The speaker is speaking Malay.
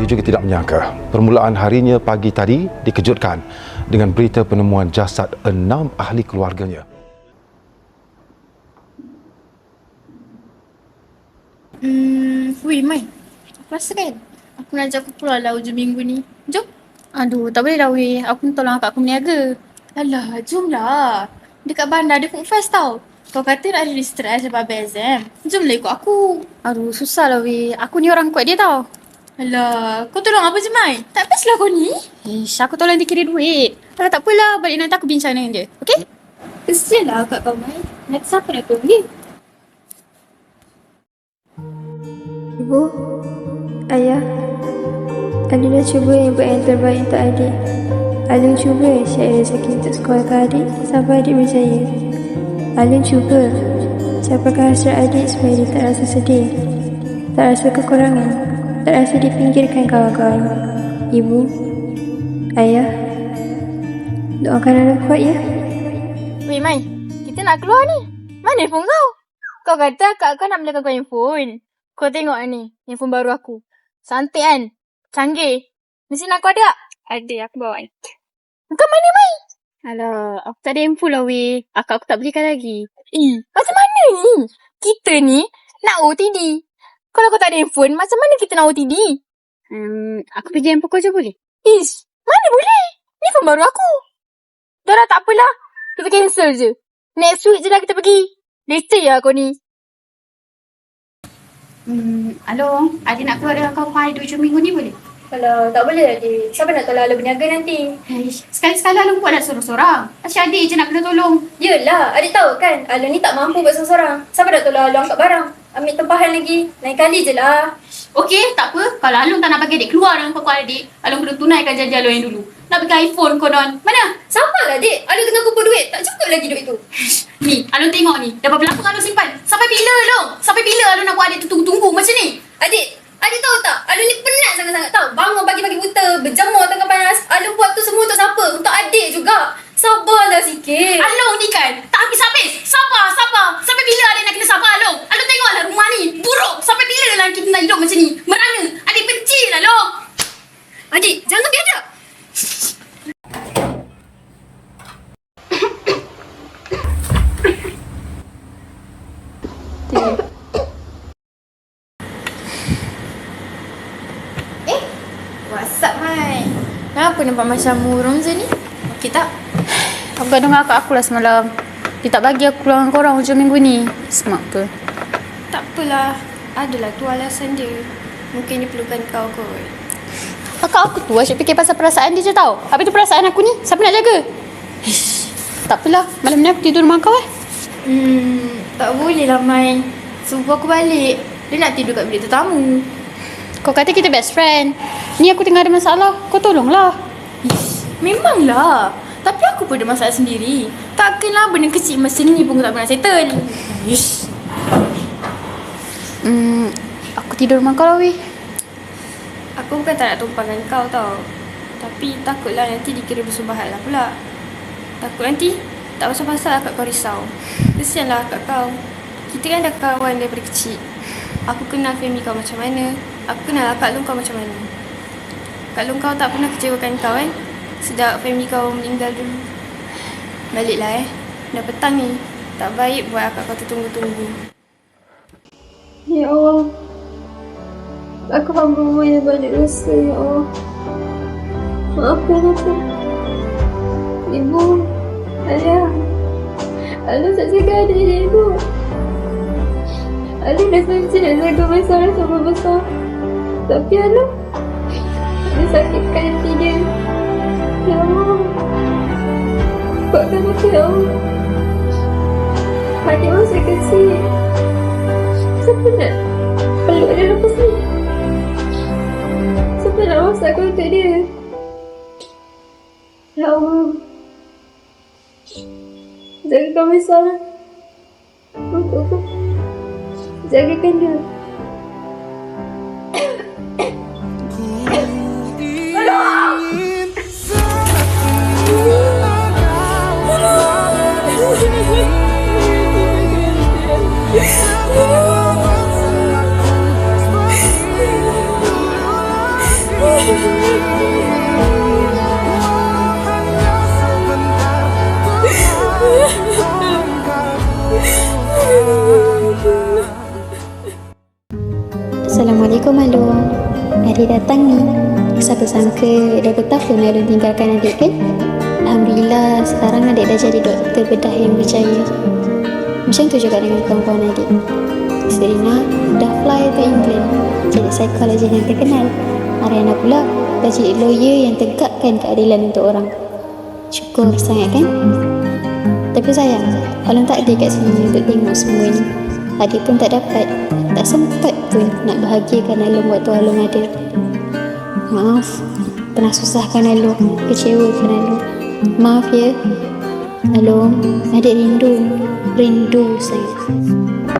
juga tidak menyangka permulaan harinya pagi tadi dikejutkan dengan berita penemuan jasad 6 ahli keluarganya. Weh, Mai. Aku rasa kan aku nak ajak aku keluar lah hujung minggu ni. Jom. Aduh, tak boleh lah weh. Aku nak tolong akak aku meniaga. Alah, jomlah. Dekat bandar ada food fest tau. Kau kata nak ada stress sebab exam. Jomlah ikut aku. Aduh, susah lah weh. Aku ni orang kuat dia tau. Alah, kau tolong apa je, Mai? Tak best lah kau ni. Ish, aku tolong dia kira duit. Alah, tak apalah. Balik nanti aku bincang dengan dia. Okay? Kesian lah akak kau, Mai. Nanti siapa nak tolong dia? Ibu, ayah, Alin dah cuba yang buat yang terbaik untuk adik. Alin cuba syair rezeki untuk sekolahkan adik sampai adik berjaya. Alin cuba capakan hasrat adik supaya dia tak rasa sedih, tak rasa kekurangan, tak rasa dipinggirkan kawan-kawan. Ibu, ayah, doakan Alin kuat ya. Weh, Mai. Kita nak keluar ni. Mana handphone kau? Kau kata akak kau nak belikan kau handphone. Kau tengok ni, handphone baru aku. Cantik kan? Canggih. Mesin aku ada tak? Ada, aku bawa. Kau mana, Mai? Alah, aku tak ada handphone lah, weh. Akak aku tak belikan lagi. Macam mana ni? Kita ni nak OTD. Kalau kau tak ada handphone, macam mana kita nak OTD? Aku pergi handphone kau je boleh? Mana boleh? Ni handphone baru aku. Dah tak apalah. Kita cancel je. Next week je lah kita pergi. Leceh lah kau ni. Alo, adik nak keluar dengan kawan adik hujung minggu ni boleh? Kalau tak boleh adik, siapa nak tolong Alin berniaga nanti? Sekali-sekala Alun buat dah sorang-sorang. Asyik adik je nak kena tolong. Yelah, adik tahu kan Alin ni tak mampu buat seorang-seorang. Siapa nak tolong Alin angkat barang? Ambil tempahan lagi. Lain kali je lah. Okey, tak apa. Kalau Alun tak nak bagi adik keluar dengan kawan adik, Alun kena tunaikan janji Alun yang dulu. Nak bagi iPhone konon. Mana? Sabarlah adik. Alin tengah kumpul duit. Tak cukup lagi duit tu. Ni, Alun tengok ni. Dah berapa lama Alun simpan? Sampai bila Alun? Sampai bila Alun nak buat adik tu tunggu-tunggu macam ni? Adik tahu tak? Alin ni penat sangat-sangat tau. Bangun pagi-pagi buta, berjemur tengah panas. Alin buat tu semua untuk siapa? Untuk adik juga. Sabarlah sikit. Alun ni kan, tak habis-habis. Sabar. Sampai bila adik nak kena sabar Alun? Alun tengoklah rumah ni. Buruk. Sampai bila lah kita nak hidup macam ni? Merana. Adik benci lah Alun. Adik, jangan biadab. What's up, Mai? Kenapa nampak macam murung je ni? Okey tak? Aku gaduh dengan akak aku lah semalam. Dia tak bagi aku keluar dengan korang hujung minggu ni. Smart ke? Tak apalah. Adalah tu alasan dia. Mungkin dia perlukan kau kot. Akak aku tu asyik fikir pasal perasaan dia je tau. Habis tu perasaan aku ni, siapa nak jaga? Tak apalah. Malam ni aku tidur rumah kau Tak boleh lah Mai. Suruh aku balik. Dia nak tidur kat bilik tetamu. Kau kata kita best friend. Ni aku tengah ada masalah. Kau tolonglah. Memanglah. Tapi aku pun ada masalah sendiri. Takkanlah benda kecil macam ni pun tak pernah settle. Aku tidur rumah kau lah weh. Aku bukan tak nak tumpangkan kau tau. Tapi takutlah nanti dikira bersubahat lah pula. Takut nanti tak pasal-pasal akak kau risau. Kesianlah akak kau. Kita kan dah kawan daripada kecil. Aku kenal family kau macam mana. Aku kenal Kak Long kau macam mana. Kak Long kau tak pernah kecewakan kau kan. Sejak family kau meninggal dulu. Baliklah dah petang ni. Tak baik buat akak kau tertunggu-tunggu. Ya Allah, aku hamba yang banyak dosa ya Allah. Maafkan aku. Ibu, ayah, Alun tak jaga adik ibu. Alun dah janji nak jaga masalah sama besar. Tapi Alun dia sakitkan hati dia. Ya Allah, kuatkan aku ya Allah. Adik masih kecil. Siapa nak peluk dia lepas ni? Siapa nak masakkan untuk dia? Ya Allah, jagakan masalah untuk aku. Jagakan dia. Assalamualaikum Alung. Adik datang ni. Siapa sangka dah bertahun Alung tinggalkan adik kan? Alhamdulillah sekarang adik dah jadi doktor bedah yang berjaya. Macam tu juga dengan kawan-kawan adik. Serena dah fly to England jadi psikologis yang terkenal. Ariana pula dah jadi lawyer yang tegakkan keadilan untuk orang. Syukur sangat kan? Tapi sayang, Alung tak ada kat sini untuk tengok semua ni. Adik pun tak dapat, tak sempat pun nak bahagiakan Alung waktu Alung ada. Maaf, pernah susahkan Alung, kecewakan Alung. Maaf ya, Alung, adik rindu sangat.